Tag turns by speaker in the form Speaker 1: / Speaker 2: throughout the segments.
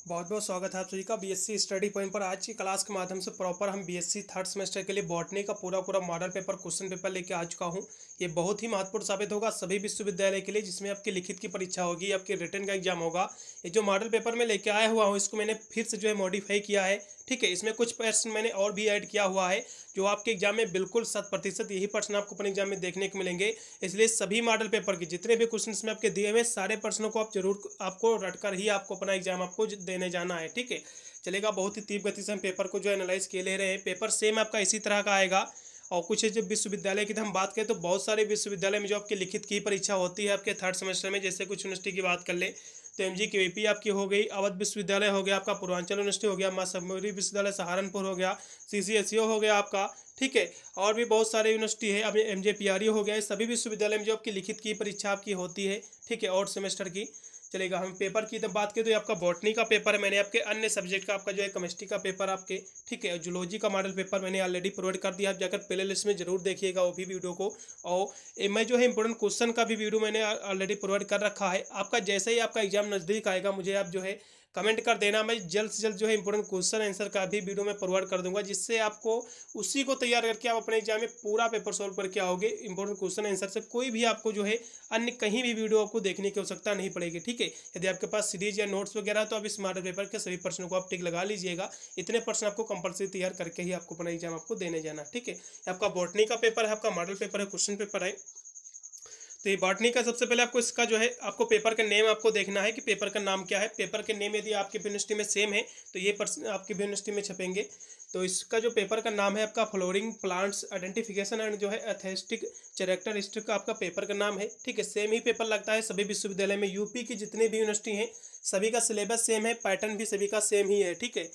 Speaker 1: बहुत बहुत स्वागत है आप सभी का बीएससी स्टडी पॉइंट पर। आज की क्लास के माध्यम से प्रॉपर हम बीएससी थर्ड सेमेस्टर के लिए बॉटनी का पूरा मॉडल पेपर क्वेश्चन पेपर लेके आ चुका हूं। ये बहुत ही महत्वपूर्ण साबित होगा सभी विश्वविद्यालय के लिए, जिसमें आपकी लिखित की परीक्षा होगी, आपके रिटन का एग्जाम होगा। ये जो मॉडल पेपर में लेके आया हुआ हूँ इसको मैंने फिर से जो है मॉडिफाई किया है। ठीक है, इसमें कुछ प्रश्न मैंने और भी ऐड किया हुआ है जो आपके एग्जाम में बिल्कुल 100% यही प्रश्न आपको अपने एग्जाम में देखने को मिलेंगे। इसलिए सभी मॉडल पेपर के जितने भी क्वेश्चन में आपके दिए हुए सारे प्रश्नों को आप जरूर आपको रटकर ही आपको अपना एग्जाम आपको देने जाना है। ठीक है, चलेगा। बहुत ही तीव्र गति से हम पेपर को जो एनालाइज के ले रहे हैं। पेपर सेम आपका इसी तरह का आएगा। और कुछ जब विश्वविद्यालय की हम बात करें तो बहुत सारे विश्वविद्यालय में जो आपकी लिखित की परीक्षा होती है आपके थर्ड सेमेस्टर में, जैसे कुछ यूनिवर्सिटी की बात कर ले तो MGKVP आपकी हो गई, अवध विश्वविद्यालय हो गया, आपका पूर्वांचल यूनिवर्सिटी हो गया, माँ समरी विश्वविद्यालय सहारनपुर हो गया, CCSU हो गया आपका। ठीक है, और भी बहुत सारे यूनिवर्सिटी है, अब MJPRU हो गया। सभी विश्वविद्यालय में जो आपकी लिखित की परीक्षा आपकी होती है। ठीक है, और सेमेस्टर की। चलेगा। हम पेपर की जब बात करें तो ये आपका बॉटनी का पेपर है, मैंने आपके अन्य सब्जेक्ट का आपका जो है केमिस्ट्री का पेपर आपके। ठीक है, जूलॉजी का मॉडल पेपर मैंने ऑलरेडी प्रोवाइड कर दिया, आप जाकर प्ले लिस्ट में जरूर देखिएगा वो भी वीडियो को। और मैं जो है इंपॉर्टेंट क्वेश्चन का भी वीडियो मैंने ऑलरेडी प्रोवाइड कर रखा है। आपका जैसे ही आपका एग्जाम नज़दीक आएगा मुझे आप जो है कमेंट कर देना, मैं जल्द से जल्द जो है इंपॉर्टेंट क्वेश्चन आंसर का भी वीडियो मैं प्रोवाइड कर दूंगा, जिससे आपको उसी को तैयार करके आप अपने एग्जाम में पूरा पेपर सॉल्व करके आओगे। इंपॉर्टेंट क्वेश्चन आंसर से कोई भी आपको जो है अन्य कहीं भी वीडियो आपको देखने की आवश्यकता नहीं पड़ेगी। ठीक है, यदि आपके पास सीरीज या नोट्स वगैरह तो आप इस मॉडल पेपर के सभी प्रश्नों को आप टिक लगा लीजिएगा। इतने प्रश्न आपको कंपलसरी तैयार करके ही आपको अपना एग्जाम आपको देने जाना। ठीक है, आपका बॉटनी का पेपर है, आपका मॉडल पेपर है, क्वेश्चन पेपर है। तो ये बॉटनी का सबसे पहले आपको इसका जो है आपको पेपर का नेम आपको देखना है कि पेपर का नाम क्या है। पेपर के नेम यदि आपकी यूनिवर्सिटी में सेम है तो ये प्रश्न आपकी यूनिवर्सिटी में छपेंगे। तो इसका जो पेपर का नाम है आपका फ्लोरिंग प्लांट्स आइडेंटिफिकेशन एंड जो है एस्थेटिक कैरेक्टरिस्टिक का आपका पेपर का नाम है। ठीक है, सेम ही पेपर लगता है सभी विश्वविद्यालय में। यूपी की जितनी भी यूनिवर्सिटी हैं सभी का सिलेबस सेम है, पैटर्न भी सभी का सेम ही है। ठीक है,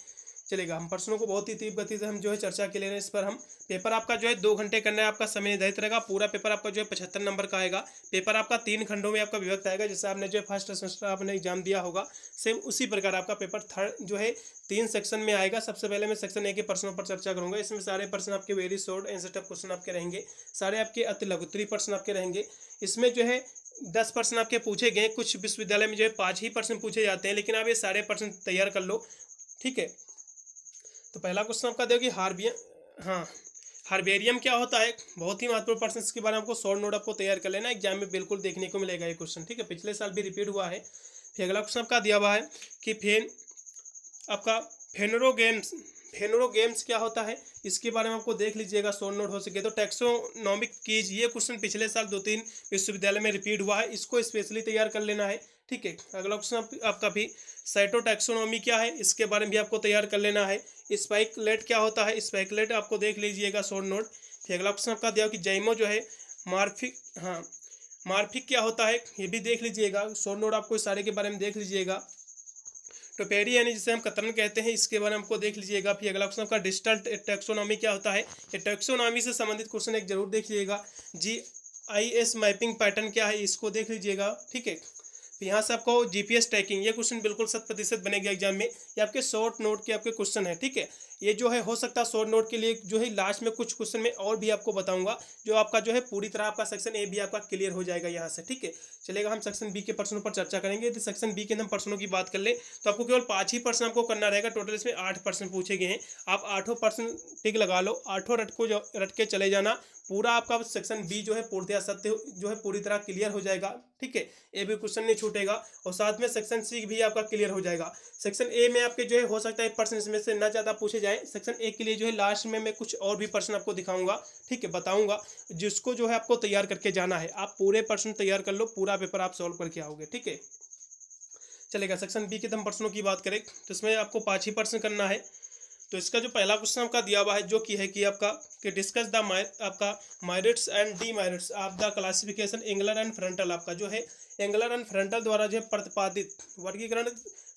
Speaker 1: चलेगा। हम प्रश्नों को बहुत ही तीव्र गति से हम जो है चर्चा के ले रहे हैं इस पर। हम पेपर आपका जो है 2 घंटे करना है, आपका समय निर्धारित रहेगा। पूरा पेपर आपका जो है 75 नंबर का आएगा। पेपर आपका 3 खंडों में आपका विभक्त आएगा, जैसे आपने जो है फर्स्ट सेमेस्टर आपने एग्जाम दिया होगा सेम उसी प्रकार आपका पेपर थर्ड जो है 3 सेक्शन में आएगा। सबसे पहले मैं सेक्शन ए के प्रश्नों पर चर्चा करूंगा। इसमें सारे प्रश्न आपके very short and tough question आपके रहेंगे, सारे आपके अति लघुत्तरीय प्रश्न आपके रहेंगे। इसमें जो है 10 प्रश्न आपके पूछे गए। कुछ विश्वविद्यालय में जो है 5 ही प्रश्न पूछे जाते हैं, लेकिन आप ये सारे प्रश्न तैयार कर लो। ठीक है, तो पहला क्वेश्चन आपका देखो कि हार्बेरियम क्या होता है। बहुत ही महत्वपूर्ण प्रश्न, इसके बारे में आपको शॉर्ट नोट आपको तैयार कर लेना, एग्जाम में बिल्कुल देखने को मिलेगा ये क्वेश्चन। ठीक है, पिछले साल भी रिपीट हुआ है। फिर अगला क्वेश्चन आपका दिया हुआ है कि आपका फेनोरोगेम्स क्या होता है, इसके बारे में आपको देख लीजिएगा शॉर्ट नोट हो सके तो। टैक्सोनॉमिक कीज, ये क्वेश्चन पिछले साल 2-3 विश्वविद्यालय में रिपीट हुआ है, इसको स्पेशली तैयार कर लेना है। ठीक है, अगला क्वेश्चन आपका भी साइटोटैक्सोनॉमी क्या है, इसके बारे में भी आपको तैयार कर लेना है। स्पाइकलेट क्या होता है, स्पाइकलेट आपको देख लीजिएगा शॉर्ट नोट। फिर अगला क्वेश्चन आपका दिया कि जैमो जो है मार्फिक क्या होता है, ये भी देख लीजिएगा शॉर्ट नोट आपको इस सारे के बारे में देख लीजिएगा। टोपेरी यानी जिसे हम कतरन कहते हैं, इसके बारे में आपको देख लीजिएगा। फिर अगला क्वेश्चन आपका डिजिटल टैक्सोनॉमी क्या होता है, ये टैक्सोनॉमी से संबंधित क्वेश्चन एक जरूर देख लीजिएगा। GIS मैपिंग पैटर्न क्या है, इसको देख लीजिएगा। ठीक है, तो यहाँ से आपको GPS ट्रैकिंग, ये क्वेश्चन बिल्कुल 100% बनेगा एग्जाम में। ये आपके शॉर्ट नोट के आपके क्वेश्चन है। ठीक है, ये जो है हो सकता है शॉर्ट नोट के लिए जो है लास्ट में कुछ क्वेश्चन में और भी आपको बताऊंगा, जो आपका जो है पूरी तरह आपका सेक्शन ए भी आपका क्लियर हो जाएगा यहाँ से। ठीक है, चलेगा। हम सेक्शन बी के प्रश्नों पर चर्चा करेंगे। तो सेक्शन बी के हम प्रश्नों की बात कर ले तो आपको केवल 5 ही प्रश्न आपको करना रहेगा। टोटल इसमें 8 प्रश्न पूछे गए हैं। आप 8 प्रश्न टिक लगा लो, 8 रट के चले जाना। पूरा आपका सेक्शन बी जो है पूर्णतया सत्य जो है पूरी तरह क्लियर हो जाएगा। ठीक है, ए भी क्वेश्चन नहीं छूटेगा, और साथ में सेक्शन सी भी आपका क्लियर हो जाएगा। सेक्शन ए में आपके जो है हो सकता है प्रश्न इसमें से ना ज़्यादा पूछे जाए। सेक्शन ए के लिए जो है लास्ट में मैं कुछ और भी प्रश्न आपको दिखाऊंगा। ठीक है, बताऊंगा, जिसको जो है आपको तैयार करके जाना है। आप पूरे प्रश्न तैयार कर लो, पूरा पेपर आप सॉल्व करके आओगे। ठीक है, चलेगा। सेक्शन बी के हम प्रश्नों की बात करें तो इसमें आपको 5 ही प्रश्न करना है। तो इसका जो पहला क्वेश्चन आपका दिया हुआ है जो कि है कि आपका कि डिस्कस द आपका merits and demerits of the classification angular and frontal. आपका जो है एंगुलर एंड फ्रंटल द्वारा जो है प्रतिपादित वर्गीकरण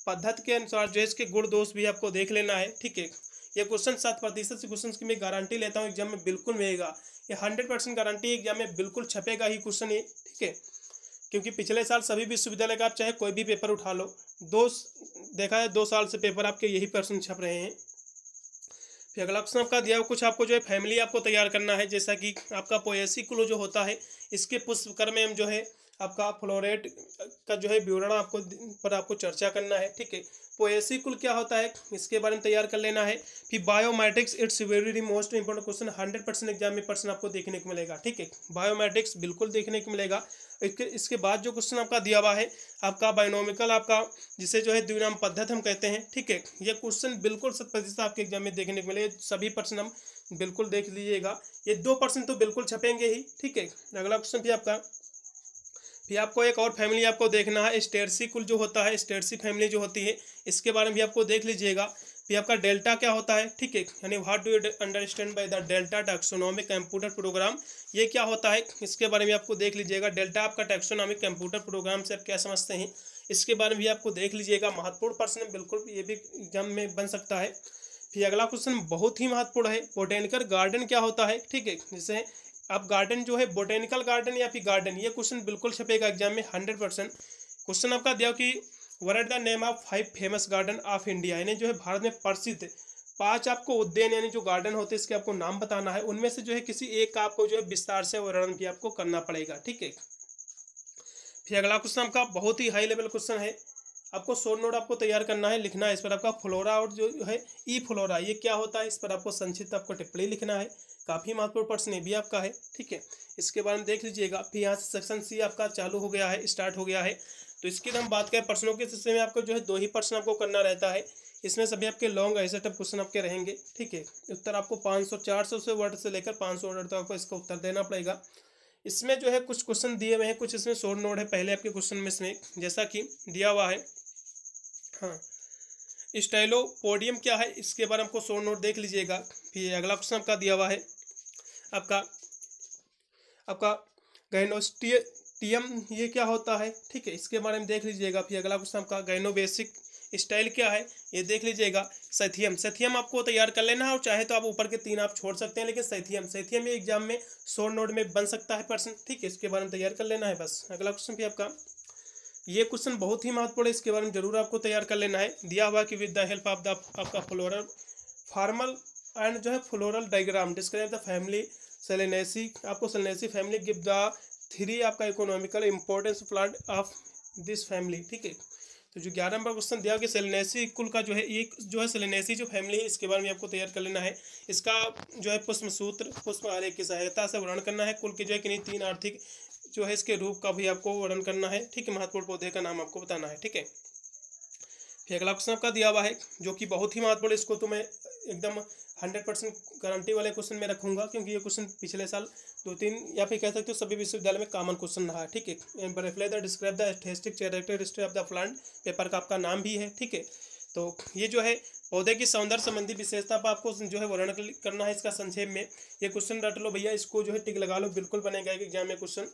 Speaker 1: पद्धति के अनुसार जो है इसके गुण दोष भी आपको देख लेना है। ठीक है, ये क्वेश्चन 7% से क्वेश्चन की मैं गारंटी लेता हूँ एग्जाम में बिल्कुल मिलेगा। ये 100% गारंटी एग्जाम में बिल्कुल छपेगा ही क्वेश्चन ये। ठीक है, क्योंकि पिछले साल सभी विश्वविद्यालय का आप चाहे कोई भी पेपर उठा लो, देखा है 2 साल से पेपर आपके यही प्रश्न छप रहे हैं। फिर अगला क्वेश्चन आपका दिया कुछ आपको जो है फैमिली आपको तैयार करना है, जैसा कि आपका पोएसी क्लू जो होता है इसके पुष्पकर में हम जो है आपका फ्लोरेट का जो है विवरण आपको चर्चा करना है, ठीक है। पोएसी कुल क्या होता है इसके बारे में तैयार कर लेना है। फिर biometrics it's very most important question, 100% exam में पर्सन आपको देखने को मिलेगा, ठीक है। बायोमेट्रिक्स बिल्कुल देखने को मिलेगा। इसके बाद जो क्वेश्चन आपका दिया हुआ है आपका बायोनोमिकल, आपका जिसे जो है द्विनाम पद्धति हम कहते हैं, ठीक है। ये क्वेश्चन बिल्कुल 100% आपके एग्जाम में देखने को मिले, सभी पर्सन हम बिल्कुल देख लीजिएगा। ये 2% तो बिल्कुल छपेंगे ही, ठीक है। अगला क्वेश्चन भी आपका, फिर आपको एक और फैमिली आपको देखना है, स्टेरसी कुल जो होता है, स्टेरसी फैमिली जो होती है इसके बारे में भी आपको देख लीजिएगा। फिर आपका डेल्टा क्या होता है, ठीक है, यानी what do you understand by the delta taxonomic computer program, ये क्या होता है इसके बारे में आपको देख लीजिएगा। डेल्टा आपका टैक्सोनॉमिक कंप्यूटर प्रोग्राम से आप क्या समझते हैं इसके बारे में भी आपको देख लीजिएगा। महत्वपूर्ण प्रश्न बिल्कुल, ये भी एग्जाम में बन सकता है। फिर अगला क्वेश्चन बहुत ही महत्वपूर्ण है, बोटेनिकल गार्डन क्या होता है, ठीक है। जैसे आप गार्डन जो है बोटेनिकल गार्डन या फिर गार्डन, ये क्वेश्चन बिल्कुल छपेगा एग्जाम में 100%। क्वेश्चन आपका दिया कि what are the name of 5 famous garden of India, यानी जो है भारत में प्रसिद्ध 5 आपको उद्यान यानी जो गार्डन होते हैं इसके आपको नाम बताना है। उनमें से जो है किसी एक का आपको जो है विस्तार से वर्णन भी आपको करना पड़ेगा, ठीक है। फिर अगला क्वेश्चन आपका बहुत ही हाई लेवल क्वेश्चन है, आपको शॉर्ट नोट आपको तैयार करना है, लिखना है इस पर आपका फ्लोरा और जो है ई फ्लोरा ये क्या होता है इस पर आपको संक्षिप्त आपको टिप्पणी लिखना है। काफ़ी महत्वपूर्ण प्रश्न भी आपका है, ठीक है। इसके बारे में देख लीजिएगा। फिर यहाँ से सेक्शन सी आपका चालू हो गया है, स्टार्ट हो गया है। तो इसकी हम बात करें प्रश्नों के सिलसिले में आपको जो है 2 ही प्रश्न आपको करना रहता है। इसमें सभी आपके लॉन्ग ऐसे टाइप क्वेश्चन आपके रहेंगे, ठीक है। उत्तर आपको 500-400 से वर्ड से लेकर 500 वर्ड तक आपको इसका उत्तर देना पड़ेगा। इसमें जो है कुछ क्वेश्चन दिए हुए हैं, कुछ इसमें शॉर्ट नोट है पहले आपके क्वेश्चन में, इसमें जैसा कि दिया हुआ है, हाँ, स्टाइलोपोडियम क्या है इसके बारे में आपको शॉर्ट नोट देख लीजिएगा। फिर अगला क्वेश्चन आपका दिया हुआ है आपका गाइनोस्टियम ये क्या होता है, ठीक है, इसके बारे में देख लीजिएगा। फिर अगला क्वेश्चन आपका गाइनोबेसिक स्टाइल क्या है ये देख लीजिएगा। सेथियम आपको तैयार कर लेना है, और चाहे तो आप ऊपर के 3 आप छोड़ सकते हैं, लेकिन सेथियम ये एग्जाम में शॉर्ट नोट में बन सकता है प्रश्न, ठीक है। इसके बारे में तैयार कर लेना है बस। अगला क्वेश्चन भी आपका, ये क्वेश्चन बहुत ही महत्वपूर्ण है, इसके बारे में जरूर आपको तैयार कर लेना है। दिया हुआ कि with the help of the आपका फ्लोरल फार्मल एंड जो है floral diagram describe the family Solanaceae, आपको सेलेनेसी फैमिली गिव द 3 आपका economical importance plant of this family, ठीक है। तो जो 11 नंबर क्वेश्चन दिया कि सेलेनेसी कुल का जो है एक जो है सेलेनेसी जो फैमिली है इसके बारे में आपको तैयार कर लेना है। इसका जो है पुष्प सूत्र पुष्प आरेख की सहायता से वर्णन करना है। कुल के जो है किन्हीं 3 आर्थिक जो है इसके रूप का भी आपको वर्णन करना है, ठीक है। महत्वपूर्ण पौधे का नाम आपको बताना है, ठीक है। फिर अगला क्वेश्चन आपका दिया हुआ है जो कि बहुत ही महत्वपूर्ण, इसको तो मैं एकदम 100% गारंटी वाले क्वेश्चन में रखूंगा, क्योंकि ये क्वेश्चन पिछले साल 2-3 या फिर कह सकते हो सभी विश्वविद्यालय में कॉमन क्वेश्चन रहा है, ठीक है। Reply the describe the aesthetic characteristic of the plant, paper का आपका नाम भी है, ठीक है। तो ये जो है पौधे की सौंदर्य संबंधी विशेषता पर आपको जो है वर्णन करना है इसका संक्षेप में। ये क्वेश्चन रट लो भैया, इसको जो है टिक लगा लो, बिल्कुल बनेगा एग्जाम में क्वेश्चन।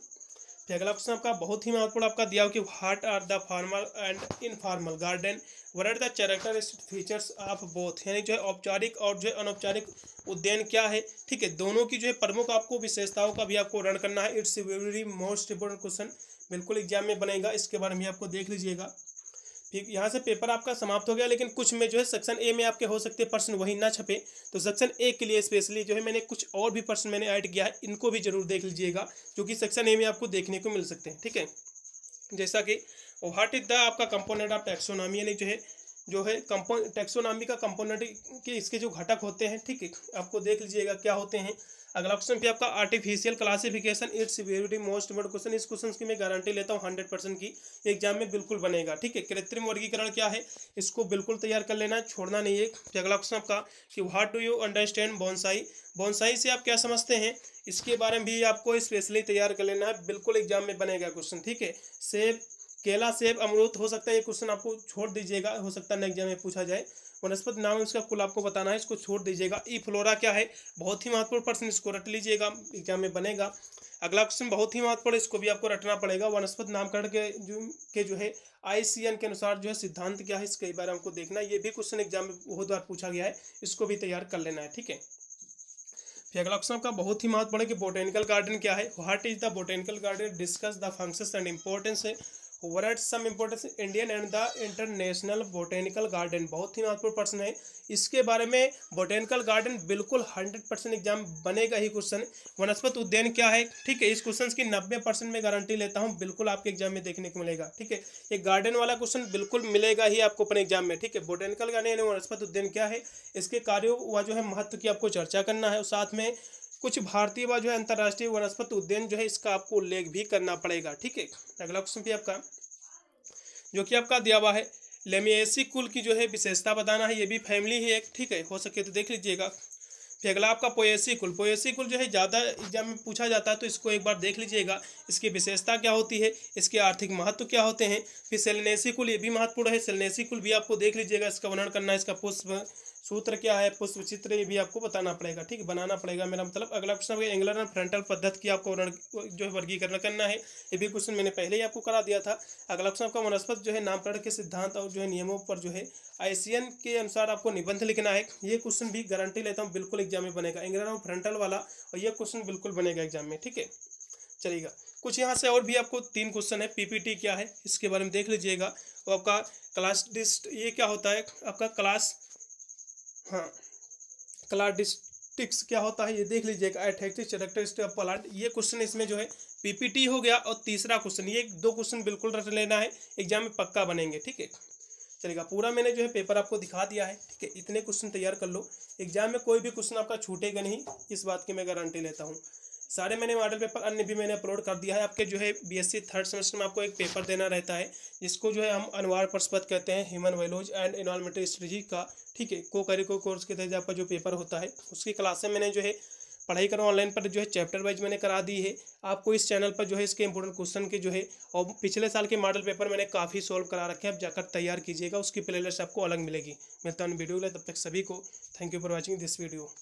Speaker 1: फिर अगला क्वेश्चन आपका बहुत ही महत्वपूर्ण आपका दिया हो कि what are the formal and informal garden, what are the characteristic features of both, यानी जो है औपचारिक और जो है अनौपचारिक उद्यान क्या है, ठीक है। दोनों की जो है प्रमुख आपको विशेषताओं का भी आपको वर्णन करना है। It's very most important question, बिल्कुल एग्जाम में बनेगा, इसके बारे में आपको देख लीजिएगा। ठीक, यहाँ से पेपर आपका समाप्त हो गया, लेकिन कुछ में जो है सेक्शन ए में आपके हो सकते हैं प्रश्न वही ना छपे, तो सेक्शन ए के लिए स्पेशली जो है मैंने कुछ और भी प्रश्न मैंने ऐड किया है, इनको भी जरूर देख लीजिएगा, जो कि सेक्शन ए में आपको देखने को मिल सकते हैं, ठीक है। जैसा कि व्हाट इज द आपका कंपोनेंट ऑफ टैक्सोनॉमी, यानी जो है टैक्सोनॉमी का कंपोनेंट के इसके जो घटक होते हैं, ठीक है, आपको देख लीजिएगा क्या होते हैं। अगला क्वेश्चन भी आपका artificial classification, it's very most important question. इस क्वेश्चन की मैं गारंटी लेता हूँ 100% की एग्जाम में बिल्कुल बनेगा, ठीक है। कृत्रिम वर्गीकरण क्या है, इसको बिल्कुल तैयार कर लेना, छोड़ना नहीं है। अगला क्वेश्चन आपका कि what do you understand bonsai, bonsai से आप क्या समझते हैं, इसके बारे में भी आपको स्पेशली तैयार कर लेना है, बिल्कुल एग्जाम में बनेगा क्वेश्चन, ठीक है। सेब, केला, सेब, अमरूद हो सकता है ये क्वेश्चन आपको छोड़ दीजिएगा, हो सकता है एग्जाम में पूछा जाए। वनस्पति नाम इसका कुल आपको बताना है, इसको छोड़ दीजिएगा। ई फ्लोरा क्या है, बहुत ही महत्वपूर्ण प्रश्न, इसको रट लीजिएगा, एग्जाम में बनेगा। अगला क्वेश्चन बहुत ही महत्वपूर्ण, इसको भी आपको रटना पड़ेगा। वनस्पति नामकरण के जो है ICN के अनुसार जो है सिद्धांत क्या है, इसके बारे में हमको देखना है। ये भी क्वेश्चन एग्जाम में बहुत बार पूछा गया है, इसको भी तैयार कर लेना है, ठीक है। फिर अगला क्वेश्चन का बहुत ही महत्वपूर्ण है कि बोटेनिकल गार्डन क्या है। What is the botanical garden, discuss the functions and importance है। What are some importance Indian and the international botanical garden, बहुत ही महत्वपूर्ण प्रश्न है। इसके बारे में बोटेनिकल गार्डन बिल्कुल 100% एग्जाम बनेगा ही क्वेश्चन। वनस्पति उद्यान क्या है, ठीक है, इस क्वेश्चन की 90% में गारंटी लेता हूँ बिल्कुल आपके एग्जाम में देखने को मिलेगा। ठीक है, ये गार्डन वाला क्वेश्चन बिल्कुल मिलेगा ही आपको अपने एग्जाम में। ठीक है, बोटेनिकल गार्डन यानी वनस्पति उद्यान क्या है, इसके कार्यों व जो है महत्व की आपको चर्चा करना है, और साथ में कुछ भारतीय व जो है अंतर्राष्ट्रीय वनस्पति उद्यान जो है इसका आपको उल्लेख भी करना पड़ेगा। ठीक है, अगला क्वेश्चन भी आपका जो कि आपका दिया हुआ है, लेमिएसी कुल की जो है विशेषता बताना है, ये भी फैमिली है एक। ठीक है, हो सके तो देख लीजिएगा। फिर अगला आपका पोएसी कुल, पोएसी कुल जो है ज़्यादा एग्जाम में पूछा जाता है, तो इसको एक बार देख लीजिएगा, इसकी विशेषता क्या होती है, इसके आर्थिक महत्व क्या होते हैं। फिर सेलेनेसी कुल, ये भी महत्वपूर्ण है, सेलेनेसी कुल भी आपको देख लीजिएगा, इसका वर्णन करना है, इसका पुष्प सूत्र क्या है, पुष्प चित्र, ये भी आपको बताना पड़ेगा। ठीक है, बनाना पड़ेगा मेरा मतलब। अगला क्वेश्चन एंगुलर एंड फ्रंटल पद्धति की आपको जो है वर्गीकरण करना है, ये भी क्वेश्चन मैंने पहले ही आपको करा दिया था। अगला क्वेश्चन आपका वनस्पति जो है नामकरण के सिद्धांत और जो है नियमों पर जो है आईसीएन के अनुसार आपको निबंध लिखना है, ये क्वेश्चन भी गारंटी लेता हूँ बिल्कुल एग्जाम में बनेगा, एंगुलर और फ्रंटल वाला, और ये क्वेश्चन बिल्कुल बनेगा एग्जाम में। ठीक है, चलिएगा कुछ यहाँ से और भी आपको 3 क्वेश्चन है। पीपीटी क्या है इसके बारे में देख लीजिएगा, और आपका क्लास डिस्ट ये क्या होता है, आपका क्लास क्लाडिस्टिक्स क्या होता है ये देख लीजिएगा, एथेटिक्स कैरेक्टरिस्टिक ऑफ प्लांट, ये क्वेश्चन इसमें जो है पीपीटी हो गया। और तीसरा क्वेश्चन, ये 2 क्वेश्चन बिल्कुल रट लेना है, एग्जाम में पक्का बनेंगे। ठीक है, चलेगा, पूरा मैंने जो है पेपर आपको दिखा दिया है। ठीक है, इतने क्वेश्चन तैयार कर लो, एग्जाम में कोई भी क्वेश्चन आपका छूटेगा नहीं, इस बात की मैं गारंटी लेता हूँ। सारे मैंने मॉडल पेपर अन्य भी मैंने अपलोड कर दिया है। आपके जो है बीएससी 3rd सेमेस्टर में आपको एक पेपर देना रहता है, जिसको जो है हम अनिवार्य प्रश्नपत्र कहते हैं, human values and environmental strategy का। ठीक है, को करिकुलर कोर्स के तहत आपका जो पेपर होता है, उसकी क्लासें मैंने जो है पढ़ाई करो ऑनलाइन पर जो है चैप्टर वाइज मैंने करा दी है आपको। इस चैनल पर जो है इसके इंपॉर्टेंट क्वेश्चन के जो है, और पिछले साल के मॉडल पेपर मैंने काफ़ी सॉल्व करा रखे हैं, आप जाकर तैयार कीजिएगा, उसकी प्लेलिस्ट आपको अलग मिलेगी। मिलता हूँ वीडियो, तब तक सभी को thank you for watching this video.